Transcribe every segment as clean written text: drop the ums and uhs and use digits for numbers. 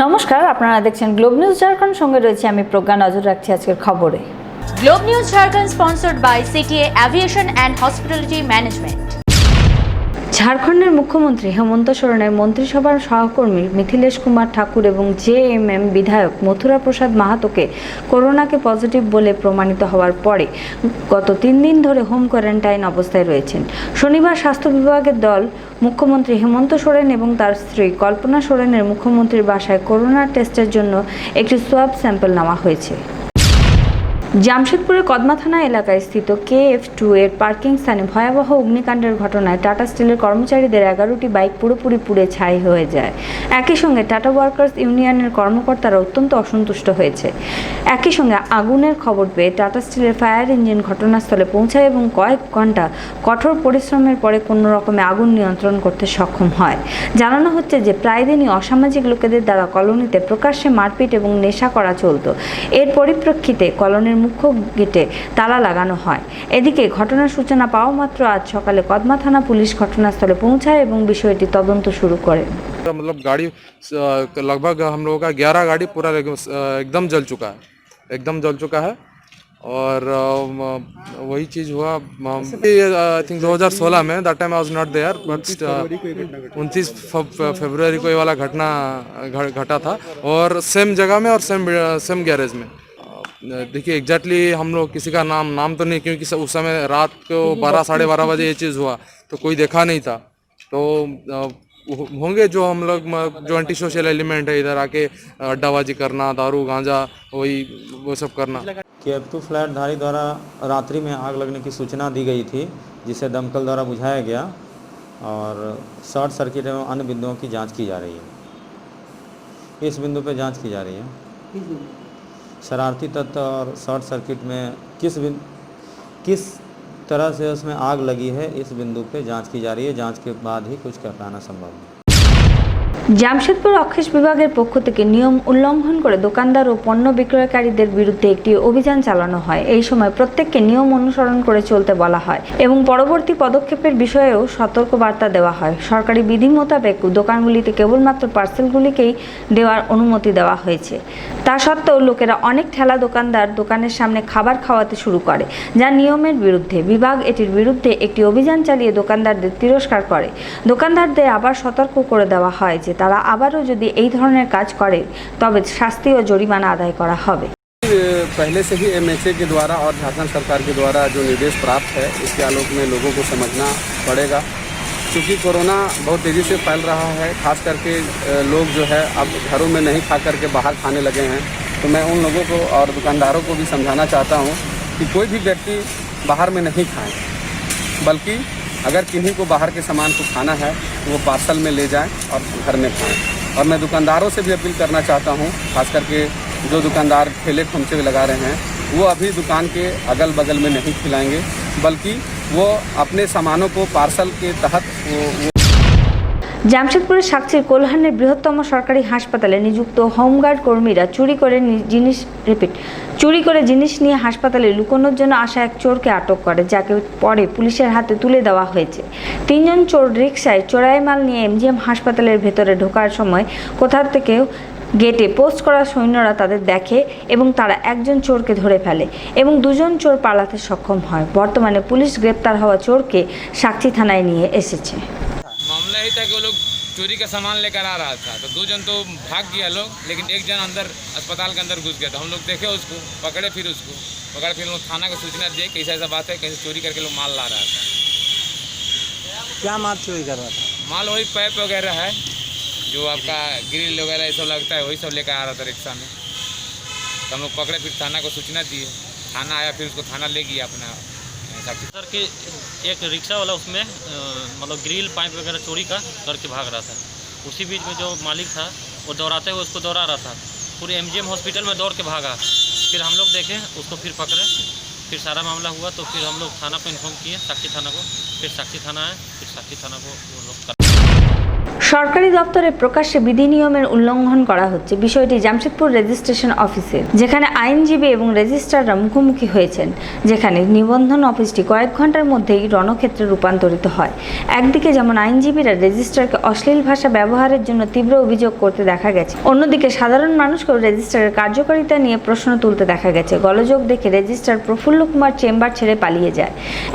নমস্কার, আপনারা দেখছেন গ্লোব নিউজ ঝাড়খণ্ড। সঙ্গে রয়েছে আমি প্রজ্ঞা। নজর রাখছি আজকের খবরে। Globe News Jharkhand sponsored by CTA Aviation and Hospitality Management. ঝাড়খণ্ডের মুখ্যমন্ত্রী হেমন্ত সোরেনের মন্ত্রিসভার সহকর্মী মিথিলেশ কুমার ঠাকুর এবং জেএমএম বিধায়ক মথুরা প্রসাদ মাহাতোকে করোনাকে পজিটিভ বলে প্রমাণিত হওয়ার পরে গত 3 দিন ধরে হোম কোয়ারেন্টাইন অবস্থায় রয়েছেন। শনিবার স্বাস্থ্য বিভাগের দল মুখ্যমন্ত্রী হেমন্ত সোরেন এবং তার স্ত্রী কল্পনা সোরেনের মুখ্যমন্ত্রীর বাসায় করোনা টেস্টের জন্য একটি সোয়াব স্যাম্পল নেওয়া হয়েছে। জামশেদপুরের কদমা থানা এলাকায় স্থিত KF2 এর পার্কিং স্থানে ভয়াবহ অগ্নিকাণ্ডের ঘটনায় টাটা স্টিলের কর্মচারীদের 11টি বাইক পুরোপুরি পুড়ে ছাই হয়ে যায়। একই সঙ্গে টাটা ওয়ার্কার্স ইউনিয়নের কর্মকর্তারা অত্যন্ত অসন্তুষ্ট হয়েছে। একই সঙ্গে আগুনের খবর পেয়ে টাটা স্টিলের ফায়ার ইঞ্জিন ঘটনাস্থলে পৌঁছায় এবং কয়েক ঘন্টা কঠোর পরিশ্রমের পরে কোনো রকমে আগুন নিয়ন্ত্রণ করতে সক্ষম হয়। জানানো হচ্ছে যে প্রায় দিনই অসামাজিক লোকেদের দ্বারা কলোনিতে প্রকাশ্যে মারপিট এবং নেশা করা চলত। এর পরিপ্রেক্ষিতে কলোনির মুখ্য গেটে তালা লাগানো হয়। এদিকে ঘটনার সূচনা পাওয়া মাত্র আজ সকালে কদমা থানা পুলিশ ঘটনাস্থলে পৌঁছায় এবং বিষয়টি তদন্ত শুরু করে। मतलब गाड़ी लगभग हम लोगों का 11 गाड़ी पूरा एकदम जल चुका है और वही चीज़ हुआ। आई थिंक 2016 में that time I was not there, but 29 फरवरी को ये वाला घटना घटा था और सेम जगह में और सेम गैरेज में। देखिए एग्जैक्टली हम लोग किसी का नाम तो नहीं, क्योंकि उस समय रात को 12 साढ़े 12 बजे ये चीज़ हुआ तो कोई देखा नहीं था। तो होंगे जो हम लोग जो एंटी सोशल एलिमेंट है इधर आके अड्डाबाजी करना, दारू गांजा वो सब करना। KF2 फ्लैट धारी द्वारा रात्रि में आग लगने की सूचना दी गई थी, जिसे दमकल द्वारा बुझाया गया और शॉर्ट सर्किट एवं अन्य बिंदुओं की जांच की जा रही है। इस बिंदु पर जांच की जा रही है। शरारती तत्व और शॉर्ट सर्किट में किस तरह से उसमें आग लगी है, इस बिंदु पे जांच की जा रही है। जांच के बाद ही कुछ कर पाना संभव है। জামশেদপুর অক্ষেশ বিভাগের পক্ষ থেকে নিয়ম উল্লঙ্ঘন করে দোকানদার ও পণ্য বিক্রয়কারীদের বিরুদ্ধে একটি অভিযান চালানো হয়। এই সময় প্রত্যেককে নিয়ম অনুসরণ করে চলতে বলা হয় এবং পরবর্তী পদক্ষেপের বিষয়েও সতর্ক বার্তা দেওয়া হয়। সরকারি বিধি মোতাবেক দোকানগুলিতে কেবলমাত্র পার্সেলগুলিকেই দেওয়ার অনুমতি দেওয়া হয়েছে। তা সত্ত্বেও লোকেরা অনেক ঠেলা দোকানদার দোকানের সামনে খাবার খাওয়াতে শুরু করে, যা নিয়মের বিরুদ্ধে। বিভাগ এটির বিরুদ্ধে একটি অভিযান চালিয়ে দোকানদারদের তিরস্কার করে। দোকানদারদের আবার সতর্ক করে দেওয়া হয় যে তারা আবারও যদি এই ধরনের কাজ করে তবে শাস্তি ও জরিমানা আদায় করা হবে। पहले से ही MHA के द्वारा और झारखंड सरकार के द्वारा जो निर्देश प्राप्त है, इसके आलोक में लोगों को समझना पड़ेगा। क्योंकि कोरोना बहुत तेज़ी से फैल रहा है, खास करके लोग जो है अब घरों में नहीं खा करके बाहर खाने लगे हैं। तो मैं उन लोगों को और दुकानदारों को भी समझाना चाहता हूँ कि कोई भी व्यक्ति बाहर में नहीं खाएं, बल्कि अगर किन्हीं को बाहर के सामान को खाना है तो वो पार्सल में ले जाएं और घर में खाएं। और मैं दुकानदारों से भी अपील करना चाहता हूँ, खास करके जो दुकानदार ठेले खोमचे लगा रहे हैं, वो अभी दुकान के अगल बगल में नहीं खिलाएंगे, बल्कि वो अपने सामानों को पार्सल के तहत জামশেদপুরের সাকচির কোলহানের বৃহত্তম সরকারি হাসপাতালে নিযুক্ত হোমগার্ড কর্মীরা চুরি করে জিনিস নিয়ে হাসপাতালে লুকোনোর জন্য আসা এক চোরকে আটক করে, যাকে পরে পুলিশের হাতে তুলে দেওয়া হয়েছে। 3 জন চোর রিকশায় চোরাই মাল নিয়ে MGM হাসপাতালের ভেতরে ঢোকার সময় কোথা থেকেও গেটে পোস্ট করা সৈন্যরা তাদের দেখে এবং তারা একজন চোরকে ধরে ফেলে এবং 2 জন চোর পালাতে সক্ষম হয়। বর্তমানে পুলিশ গ্রেপ্তার হওয়া চোরকে সাকচি থানায় নিয়ে এসেছে। मामला ही था कि वो लोग चोरी का सामान लेकर आ रहा था, तो 2 जन तो भाग गया लोग, लेकिन 1 जन अंदर अस्पताल के अंदर घुस गया था। हम लोग देखे उसको, पकड़े, फिर लोग थाना को सूचना दिए कि ऐसा बात है, कहीं चोरी करके लोग माल ला रहा था। क्या माल चोरी कर रहा था? माल वही पाइप वगैरह है, जो आपका ग्रिल वगैरह ये सब लगता है, वही सब लेकर आ रहा था रिक्शा में। तो हम लोग पकड़े, फिर थाना को सूचना दिए, थाना आया, फिर उसको थाना ले गया अपना। सर के एक रिक्शा वाला उसमें मतलब ग्रिल पाइप वगैरह चोरी का करके भाग रहा था। उसी बीच में जो मालिक था वो दौड़ाते हुए उसको दौड़ा रहा था, पूरे MGM हॉस्पिटल में दौड़ के भागा। फिर हम लोग देखे, उसको फिर पकड़े, फिर सारा मामला हुआ तो फिर हम लोग थाना को इन्फॉर्म किए, साक्षी थाना को। फिर साक्षी थाना आए, फिर साक्षी थाना को वो लोग সরকারি দপ্তরে প্রকাশ্যে বিধি নিয়মের উল্লঙ্ঘন করা হচ্ছে, বিষয়টি জামশেদপুর রেজিস্ট্রেশন অফিসে, যেখানে আইনজীবী এবং রেজিস্ট্রাররা মুখোমুখি হয়েছেন, যেখানে নিবন্ধন অফিসটি কয়েক ঘন্টার মধ্যেই রণক্ষেত্রে রূপান্তরিত হয়। একদিকে যেমন আইনজীবীরা রেজিস্ট্রারকে অশ্লীল ভাষা ব্যবহারের জন্য তীব্র অভিযোগ করতে দেখা গেছে, অন্যদিকে সাধারণ মানুষকেও রেজিস্ট্রারের কার্যকারিতা নিয়ে প্রশ্ন তুলতে দেখা গেছে। গোলযোগ দেখে রেজিস্ট্রার প্রফুল্ল কুমার চেম্বার ছেড়ে পালিয়ে যায়।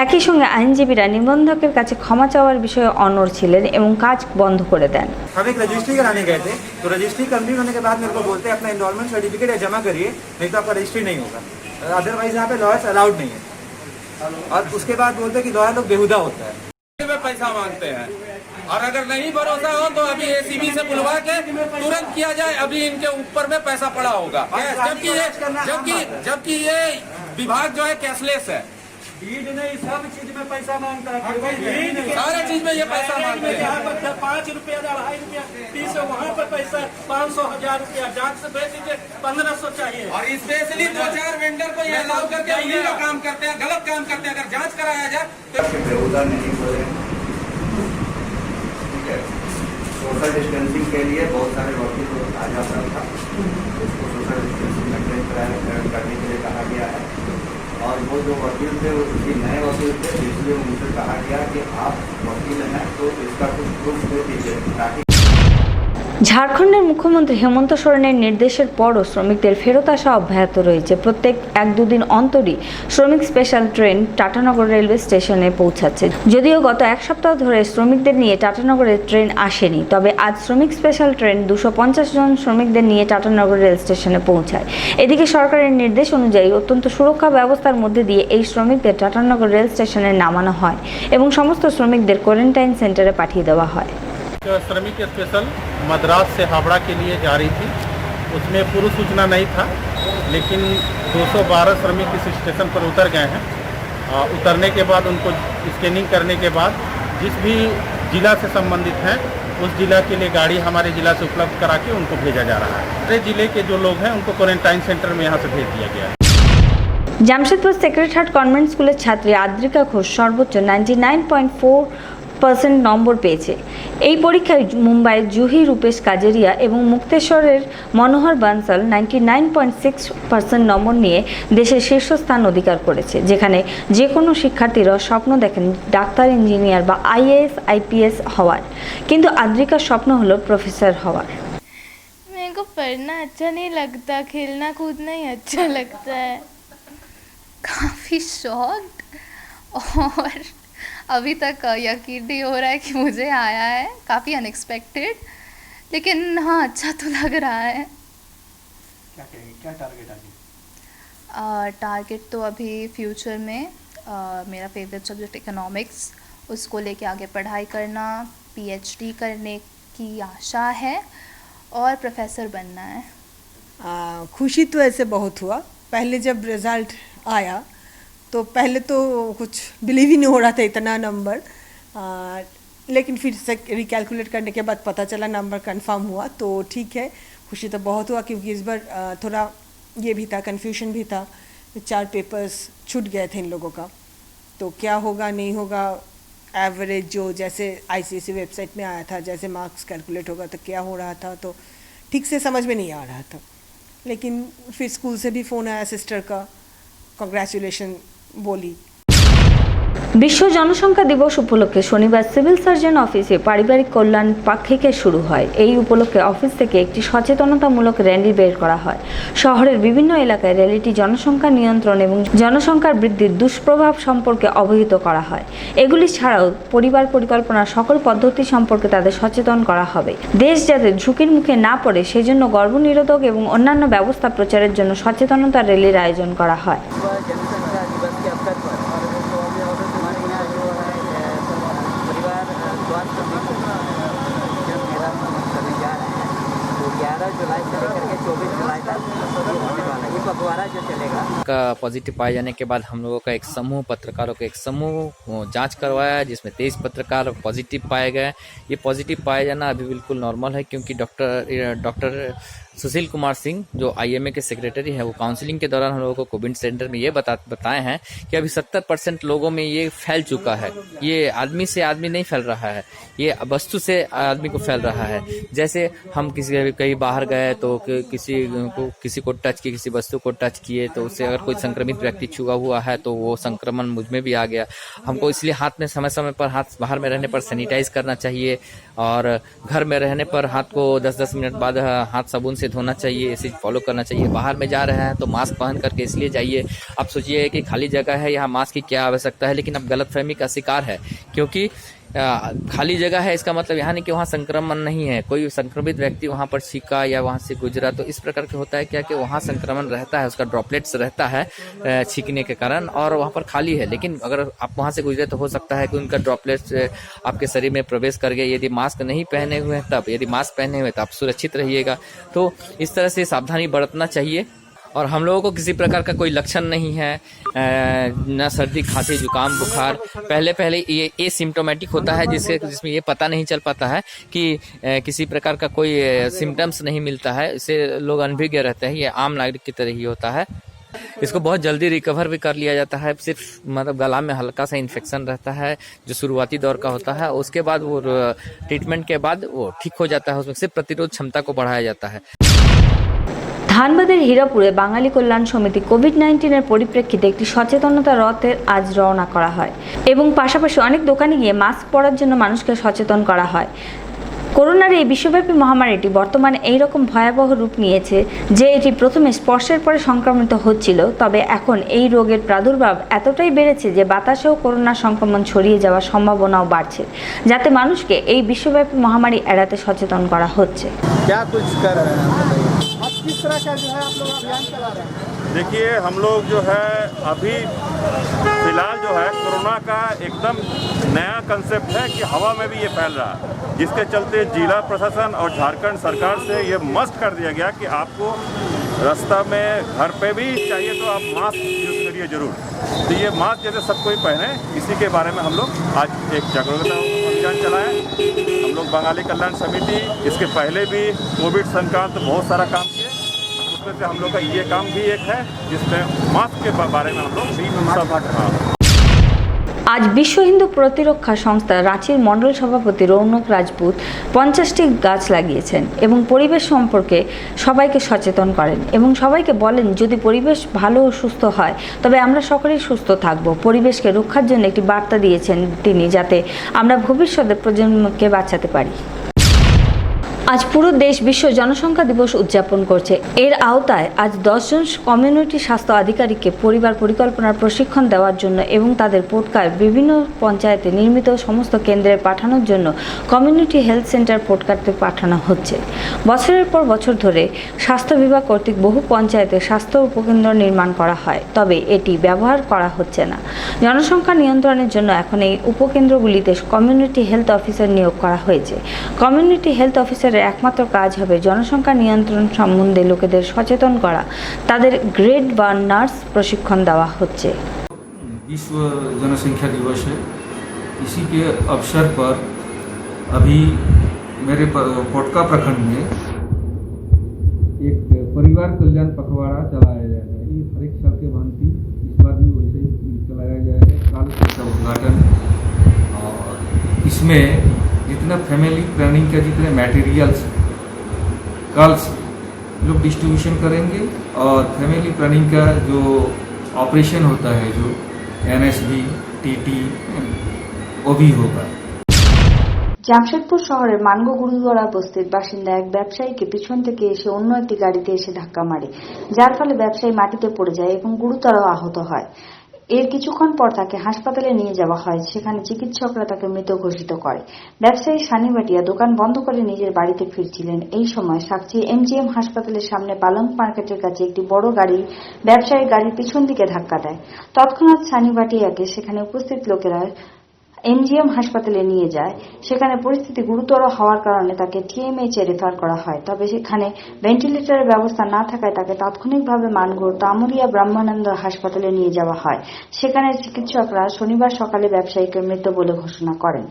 একই সঙ্গে আইনজীবীরা নিবন্ধকের কাছে ক্ষমা চাওয়ার বিষয়ে অনড় ছিলেন এবং কাজ বন্ধ করে দেন। हम एक रजिस्ट्री कराने गए थे, तो रजिस्ट्री कंप्लीट होने के बाद मेरे को बोलते हैं अपना एनरोलमेंट सर्टिफिकेट जमा करिए, नहीं तो आपका रजिस्ट्री नहीं होगा। अदरवाइज यहाँ पे लॉयर्स अलाउड नहीं है। और उसके बाद बोलते हैं कि लॉयर लोग बेहुदा होता है, पैसा मांगते हैं। और अगर नहीं भरोसा हो तो अभी एसीबी से बुलवा के तुरंत किया जाए, अभी इनके ऊपर में पैसा पड़ा होगा। जबकि ये विभाग जो है कैशलेस है, डीड नहीं सब चीज में पैसा मांगता है, सारे चीज में ये पैसा मांगते हैं। यहाँ पर 5 रुपया 2.5 रुपया फीस है, वहाँ पर पैसा 500 1000 रुपया, जांच से भेज दीजिए 1500 चाहिए। और स्पेशली 2-4 वेंडर को ये अलाउ करके उन्हीं का काम करते हैं, गलत काम करते हैं। अगर जांच कराया जाए तो बेहुदा नहीं बोले, ठीक है। सोशल डिस्टेंसिंग के लिए बहुत सारे वकील को आ जाता था, उसको सोशल डिस्टेंसिंग मेंटेन करने के लिए कहा गया है। और वो जो वकील थे वो किसी नए वकील थे, इसलिए उनसे कहा गया कि आप वकील हैं तो इसका कुछ प्रूफ दे दीजिए, ताकि ঝাড়খণ্ডের মুখ্যমন্ত্রী হেমন্ত সোরেনের নির্দেশের পরও শ্রমিকদের ফেরত আসা অব্যাহত রয়েছে। প্রত্যেক 1-2 দিন অন্তরই শ্রমিক স্পেশাল ট্রেন টাটানগর রেলওয়ে স্টেশনে পৌঁছাচ্ছে। যদিও গত এক সপ্তাহ ধরে শ্রমিকদের নিয়ে টাটানগরের ট্রেন আসেনি, তবে আজ শ্রমিক স্পেশাল ট্রেন 250 জন শ্রমিকদের নিয়ে টাটানগর রেল স্টেশনে পৌঁছায়। এদিকে সরকারের নির্দেশ অনুযায়ী অত্যন্ত সুরক্ষা ব্যবস্থার মধ্যে দিয়ে এই শ্রমিকদের টাটানগর রেল স্টেশনে নামানো হয় এবং সমস্ত শ্রমিকদের কোয়ারেন্টাইন সেন্টারে পাঠিয়ে দেওয়া হয়। श्रमिक स्पेशल मद्रास से हावड़ा के लिए जा रही थी, उसमें पूर्व सूचना नहीं था, लेकिन 212 श्रमिक इस स्टेशन पर उतर गए हैं। उतरने के बाद उनको स्कैनिंग करने के बाद जिस भी जिला से संबंधित हैं उस जिला के लिए गाड़ी हमारे जिला से उपलब्ध करा के उनको भेजा जा रहा है। हमारे जिले के जो लोग हैं उनको क्वारंटाइन सेंटर में यहाँ से भेज दिया गया है। জামশেদপুর সেক্রেটারিয়েট কনভেন্ট স্কুলের ছাত্রী আদ্রিকা ঘোষ সর্বোচ্চ 99.4% নম্বর পেয়েছে। এই পরীক্ষায় মুম্বাইয়ের জুহি রূপেশ কাজেরিয়া এবং মুক্তেশ্বরের মনোহর বানসাল 99.6% নম্বর নিয়ে দেশের শীর্ষস্থান অধিকার করেছে, যেখানে যে কোনো শিক্ষার্থীরা স্বপ্ন দেখেন ডাক্তার, ইঞ্জিনিয়ার বা IAS IPS হওয়ার, কিন্তু আদ্রিকার স্বপ্ন হলো প্রফেসর হওয়ার। मेरे को पढ़ना अच्छा नहीं लगता, खेलना कूदना ही अच्छा लगता है। काफ़ी शॉक्ड और अभी तक यकीन नहीं हो रहा है कि मुझे आया है, काफ़ी अनएक्सपेक्टेड, लेकिन हाँ अच्छा तो लग रहा है। क्या टारगेट आगे? टारगेट तो अभी फ्यूचर में मेरा फेवरेट सब्जेक्ट इकोनॉमिक्स, उसको लेके आगे पढ़ाई करना, PhD करने की आशा है और प्रोफेसर बनना है। खुशी तो ऐसे बहुत हुआ। पहले जब रिज़ल्ट आया तो पहले तो कुछ बिलीव ही नहीं हो रहा था इतना नंबर, लेकिन फिर से रिकैलकुलेट करने के बाद पता चला नंबर कंफर्म हुआ, तो ठीक है, खुशी तो बहुत हुआ। क्योंकि इस बार थोड़ा ये भी था, कन्फ्यूजन भी था, 4 पेपर्स छूट गए थे इन लोगों का, तो क्या होगा नहीं होगा। एवरेज जो जैसे ICSE वेबसाइट में आया था, जैसे मार्क्स कैलकुलेट होगा तो क्या हो रहा था, तो ठीक से समझ में नहीं आ रहा था। लेकिन फिर स्कूल से भी फ़ोन आया सिस्टर का, कंग्रेचुलेशन बोली। বিশ্ব জনসংখ্যা দিবস উপলক্ষে শনিবার সিভিল সার্জন অফিসে পারিবারিক কল্যাণ পাক্ষিকে শুরু হয়। এই উপলক্ষে অফিস থেকে একটি সচেতনতামূলক র্যালি বের করা হয়। শহরের বিভিন্ন এলাকায় র্যালিটি জনসংখ্যা নিয়ন্ত্রণ এবং জনসংখ্যার বৃদ্ধির দুষ্প্রভাব সম্পর্কে অবহিত করা হয়। এগুলি ছাড়াও পরিবার পরিকল্পনার সকল পদ্ধতি সম্পর্কে তাদের সচেতন করা হবে। দেশ যাতে ঝুঁকির মুখে না পড়ে সেজন্য গর্ভনিরোধক এবং অন্যান্য ব্যবস্থা প্রচারের জন্য সচেতনতা র্যালির আয়োজন করা হয়। का पॉजिटिव पाए जाने के बाद हम लोगों का एक समूह, पत्रकारों का एक समूह जांच करवाया, जिसमें 23 पत्रकार पॉजिटिव पाए गए। ये पॉजिटिव पाए जाना अभी बिल्कुल नॉर्मल है, क्योंकि डॉक्टर सुशील कुमार सिंह जो IMA के सेक्रेटरी है, वो काउंसलिंग के दौरान हम लोगों को कोविड सेंटर में ये बताए हैं कि अभी 70% लोगों में ये फैल चुका है। ये आदमी से आदमी नहीं फैल रहा है, ये वस्तु से आदमी को फैल रहा है। जैसे हम कहीं बाहर गए तो किसी को टच किए, किसी वस्तु को टच किए तो उससे अगर कोई संक्रमित व्यक्ति छुआ हुआ है तो वो संक्रमण मुझ में भी आ गया। हमको इसलिए हाथ में समय समय पर हाथ बाहर में रहने पर सैनिटाइज करना चाहिए और घर में रहने पर हाथ को 10-10 मिनट बाद हाथ साबुन से धोना चाहिए, इसे फॉलो करना चाहिए। बाहर में जा रहे हैं तो मास्क पहन करके इसलिए जाइए। आप सोचिए कि खाली जगह है, यहाँ मास्क की क्या आवश्यकता है, लेकिन अब गलतफहमी का शिकार है क्योंकि खाली जगह है इसका मतलब यहाँ नहीं कि वहाँ संक्रमण नहीं है। कोई संक्रमित व्यक्ति वहाँ पर छींका या वहाँ से गुजरा तो इस प्रकार के होता है क्या कि वहाँ संक्रमण रहता है, उसका ड्रॉपलेट्स रहता है छींकने के कारण, और वहाँ पर खाली है। लेकिन अगर आप वहाँ से गुजरे तो हो सकता है कि उनका ड्रॉपलेट्स आपके शरीर में प्रवेश कर गए। यदि मास्क नहीं पहने हुए हैं तब, यदि मास्क पहने हुए तो आप सुरक्षित रहिएगा। तो इस तरह से सावधानी बरतना चाहिए। और हम लोगों को किसी प्रकार का कोई लक्षण नहीं है, न सर्दी, खांसी, जुकाम, बुखार। पहले ये एसिम्प्टोमेटिक होता है जिसमें ये पता नहीं चल पाता है कि किसी प्रकार का कोई सिम्टम्स नहीं मिलता है, इससे लोग अनभिज्ञ रहते हैं। ये आम नागरिक की तरह ही होता है। इसको बहुत जल्दी रिकवर भी कर लिया जाता है। सिर्फ मतलब गला में हल्का सा इन्फेक्शन रहता है जो शुरुआती दौर का होता है, उसके बाद वो ट्रीटमेंट के बाद वो ठीक हो जाता है। उसमें सिर्फ प्रतिरोध क्षमता को बढ़ाया जाता है। ধানবাদের হীরাপুরে বাঙালি কল্যাণ সমিতি কোভিড-19 পরিপ্রেক্ষিতে একটি সচেতনতা রথের আজ রওনা করা হয় এবং পাশাপাশি অনেক দোকানে গিয়ে মাস্ক পরার জন্য মানুষকে সচেতন করা হয়। করোনার এই বিশ্বব্যাপী মহামারীটি বর্তমানে এই রকম ভয়াবহ রূপ নিয়েছে যে এটি প্রথমে স্পর্শের পরে সংক্রমিত হচ্ছিল, তবে এখন এই রোগের প্রাদুর্ভাব এতটাই বেড়েছে যে বাতাসেও করোনার সংক্রমণ ছড়িয়ে যাওয়ার সম্ভাবনাও বাড়ছে, যাতে মানুষকে এই বিশ্বব্যাপী মহামারী এড়াতে সচেতন করা হচ্ছে। किस तरह का जो है आप लोग अभियान चला रहे हैं? देखिए, हम लोग जो है अभी फिलहाल जो है कोरोना का एकदम नया कंसेप्ट है कि हवा में भी ये फैल रहा है, जिसके चलते जिला प्रशासन और झारखंड सरकार से ये मस्ट कर दिया गया कि आपको रास्ता में, घर पे भी चाहिए तो आप मास्क यूज़ करिए जरूर। तो ये मास्क जैसे सब कोई पहने, इसी के बारे में हम लोग आज एक जागरूकता अभियान चलाएं। हम लोग बंगाली कल्याण समिति इसके पहले भी कोविड संक्रांत बहुत सारा काम किए, उसमें से हम लोग का ये काम भी एक है जिसमें मास्क के बारे में हम लोग सब আজ বিশ্ব হিন্দু প্রতিরক্ষা সংস্থা রাঁচির মণ্ডল সভাপতি রৌনক রাজপুত 50টি গাছ লাগিয়েছেন এবং পরিবেশ সম্পর্কে সবাইকে সচেতন করেন এবং সবাইকে বলেন যদি পরিবেশ ভালো ও সুস্থ হয় তবে আমরা সকলেই সুস্থ থাকব। পরিবেশকে রক্ষার জন্য একটি বার্তা দিয়েছেন তিনি, যাতে আমরা ভবিষ্যতের প্রজন্মকে বাঁচাতে পারি। আজ পুরো দেশ বিশ্ব জনসংখ্যা দিবস উদযাপন করছে। এর আওতায় আজ 10 জন কমিউনিটি স্বাস্থ্য আধিকারিককে পরিবার পরিকল্পনার প্রশিক্ষণ দেওয়ার জন্য এবং তাদের পোটকার বিভিন্ন পঞ্চায়েতে নির্মিত সমস্ত কেন্দ্রে পাঠানোর জন্য কমিউনিটি হেলথ সেন্টার পোটকাতে পাঠানো হচ্ছে। বছরের পর বছর ধরে স্বাস্থ্য বিভাগ কর্তৃক বহু পঞ্চায়েতে স্বাস্থ্য উপকেন্দ্র নির্মাণ করা হয়, তবে এটি ব্যবহার করা হচ্ছে না। জনসংখ্যা নিয়ন্ত্রণের জন্য এখন এই উপকেন্দ্রগুলিতে কমিউনিটি হেলথ অফিসার নিয়োগ করা হয়েছে। কমিউনিটি হেলথ অফিসারের একমাত্র কাজ হবে জনসংখ্যা নিয়ন্ত্রণ সম্বন্ধে লোকেদের সচেতন করা। তাদের গ্রেড বা নার্স প্রশিক্ষণ দেওয়া হচ্ছে। विश्व जनसंख्या दिवस है, इसी के अवसर पर अभी मेरे पोटका प्रखंड में एक परिवार कल्याण पखवाड़ा चलाया जाएगा। ये हर एक साल के भांति इस बार भी वैसे ही चलाया जाएगा। कल इसका उद्घाटन, और इसमें जितना फैमिली प्लानिंग के जितने मटेरियल्स कल लोग डिस्ट्रीब्यूशन करेंगे, और फैमिली प्लानिंग का जो ऑपरेशन होता है, जो NSB, TT, वो भी होगा। জামশেদপুর শহরের মানগো গুরুদুয়ারা বস্তির বাসিন্দা এক ব্যবসায়ীকে পিছন থেকে এসে অন্য একটি গাড়িতে এসে ধাক্কা মারে, যার ফলে ব্যবসায়ী মাটিতে পড়ে যায় এবং গুরুতর আহত হয়। এর কিছুক্ষণ পর তাকে হাসপাতালে নিয়ে যাওয়া হয়, সেখানে চিকিৎসকরা তাকে মৃত ঘোষিত করে। ব্যবসায়ী সানি ভাটিয়া দোকান বন্ধ করে নিজের বাড়িতে ফিরছিলেন। এই সময় সাকচি MGM হাসপাতালের সামনে পালং মার্কেটের কাছে একটি বড় গাড়ি ব্যবসায়ীর গাড়ির পিছন দিকে ধাক্কা দেয়। তৎক্ষণাৎ সানি ভাটিয়াকে সেখানে উপস্থিত লোকেরা MGM হাসপাতালে নিয়ে যায়। সেখানে পরিস্থিতি গুরুতর হওয়ার কারণে তাকে TMH এ রেফার করা হয়, তবে সেখানে ভেন্টিলেটরের ব্যবস্থা না থাকায় তাকে তাৎক্ষণিকভাবে মানগড় তামুরিয়া ব্রহ্মানন্দ হাসপাতালে নিয়ে যাওয়া হয়। সেখানে চিকিৎসকরা শনিবার সকালে ব্যবসায়ীকে মৃত বলে ঘোষণা করেন।